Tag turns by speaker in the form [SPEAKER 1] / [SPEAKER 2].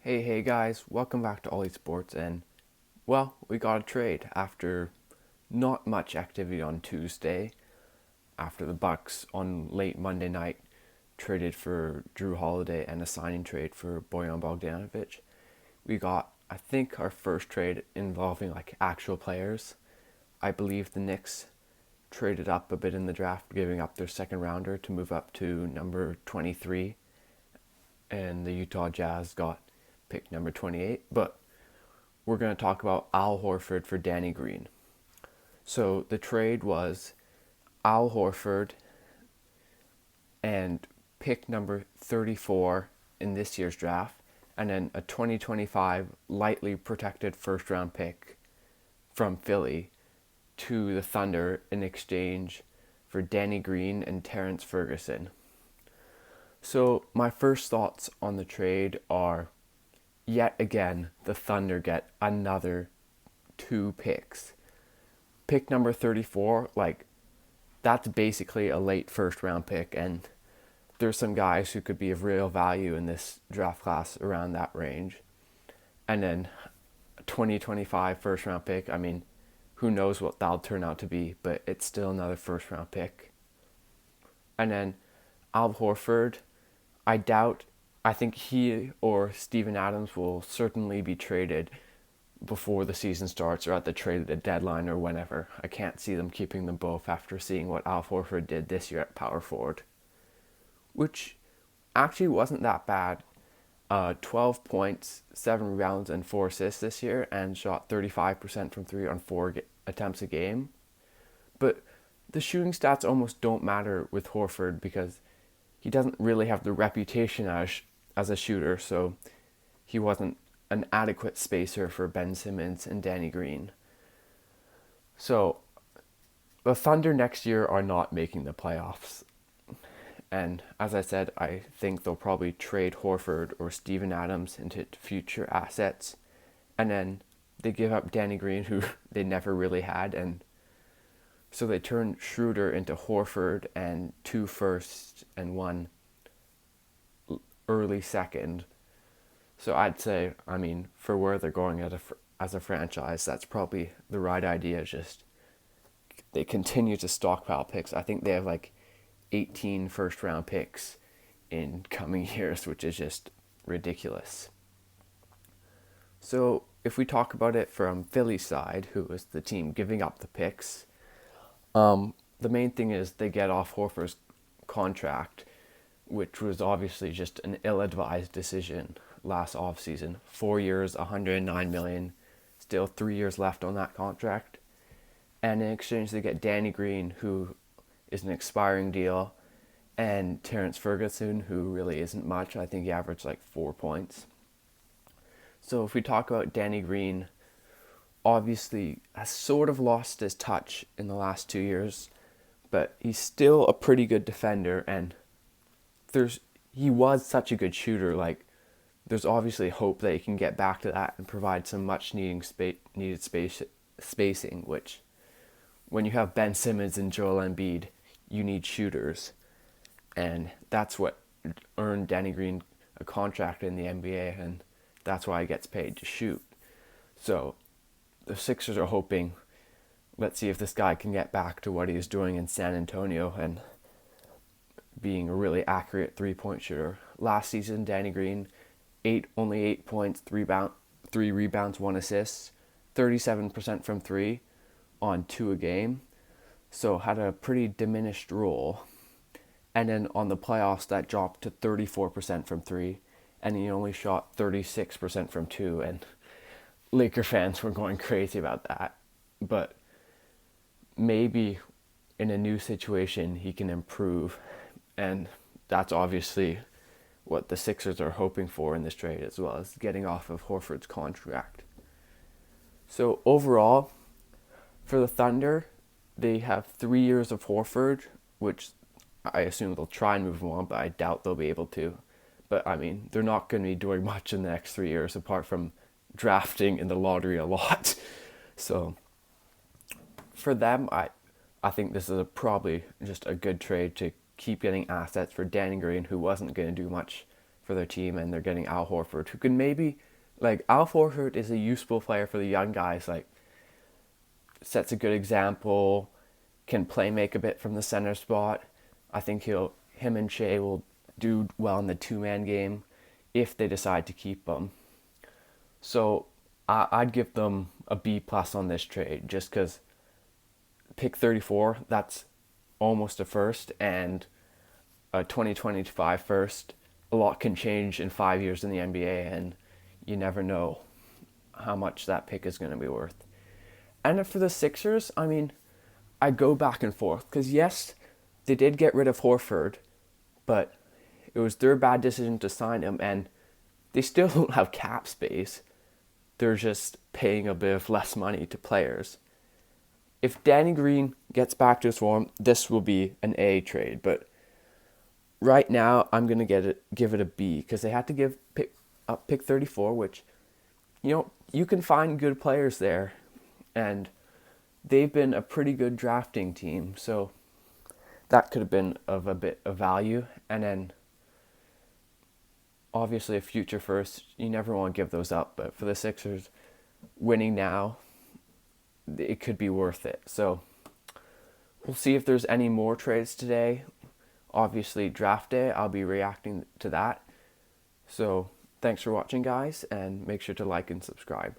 [SPEAKER 1] Hey guys, welcome back to Ollie Sports. And well, we got a trade after not much activity on Tuesday, after the Bucks on late Monday night traded for Drew Holiday and a signing trade for Bojan Bogdanovic. We got, I think, our first trade involving like actual players. I believe the Knicks traded up a bit in the draft, giving up their second rounder to move up to number 23, and the Utah Jazz got pick number 28. But we're going to talk about Al Horford for Danny Green. So the trade was Al Horford and pick number 34 in this year's draft, and then a 2025 lightly protected first round pick from Philly to the Thunder in exchange for Danny Green and Terence Ferguson. So my first thoughts on the trade are, yet again, the Thunder get another two picks. Pick number 34, like, that's basically a late first round pick, and there's some guys who could be of real value in this draft class around that range. And then a 2025 first round pick, I mean, who knows what that'll turn out to be, but it's still another first round pick. And then Al Horford, I think he or Steven Adams will certainly be traded before the season starts or at the trade deadline or whenever. I can't see them keeping them both after seeing what Al Horford did this year at power forward, which actually wasn't that bad. 12 points, 7 rebounds, and 4 assists this year, and shot 35% from 3 on 4 attempts a game. But the shooting stats almost don't matter with Horford because he doesn't really have the reputation as a shooter, so he wasn't an adequate spacer for Ben Simmons and Danny Green. So the Thunder next year are not making the playoffs. And as I said, I think they'll probably trade Horford or Steven Adams into future assets. And then they give up Danny Green, who they never really had. And so they turn Schroeder into Horford and 2 firsts and 1 early second. So I'd say, I mean, for where they're going as a franchise, that's probably the right idea. Just they continue to stockpile picks. I think they have like 18 first round picks in coming years, which is just ridiculous. So if we talk about it from Philly's side, who was the team giving up the picks, the main thing is they get off Horford's contract, which was obviously just an ill-advised decision last offseason. 4 years, $109 million, still 3 years left on that contract. And in exchange, they get Danny Green, who is an expiring deal, and Terence Ferguson, who really isn't much. I think he averaged like 4 points. So if we talk about Danny Green, obviously has sort of lost his touch in the last 2 years, but he's still a pretty good defender, and he was such a good shooter. Like, there's obviously hope that he can get back to that and provide some much needed spacing, which when you have Ben Simmons and Joel Embiid, you need shooters. And that's what earned Danny Green a contract in the NBA, and that's why he gets paid to shoot. So the Sixers are hoping, let's see if this guy can get back to what he was doing in San Antonio and being a really accurate three-point shooter. Last season, Danny Green, only 8 points, 3 rebounds, 1 assist, 37% from 3 on 2 a game. So had a pretty diminished role. And then on the playoffs, that dropped to 34% from 3, and he only shot 36% from 2, and Laker fans were going crazy about that. But maybe in a new situation, he can improve, and that's obviously what the Sixers are hoping for in this trade, as well as getting off of Horford's contract. So overall, for the Thunder, they have 3 years of Horford, which I assume they'll try and move him on, but I doubt they'll be able to. But I mean, they're not going to be doing much in the next 3 years apart from drafting in the lottery a lot. So for them, I think this is probably just a good trade to keep getting assets for Danny Green, who wasn't going to do much for their team, and they're getting Al Horford, who can maybe, like, Al Horford is a useful player for the young guys, like, sets a good example, can play make a bit from the center spot. I think him and Shea will do well in the two-man game if they decide to keep him. So I'd give them a B plus on this trade, just because pick 34, that's almost a first, and a 2025 first. A lot can change in 5 years in the NBA, and you never know how much that pick is going to be worth. And for the Sixers, I mean, I go back and forth, because yes, they did get rid of Horford, but it was their bad decision to sign him, and they still don't have cap space. They're just paying a bit of less money to players. If Danny Green gets back to his form, this will be an A trade, but right now I'm going to give it a B, because they had to pick 34, which, you can find good players there, and they've been a pretty good drafting team, so that could have been of a bit of value. And then obviously a future first, you never want to give those up, but for the Sixers, winning now, it could be worth it. So we'll see if there's any more trades today. Obviously draft day, I'll be reacting to that. So thanks for watching, guys, and make sure to like and subscribe.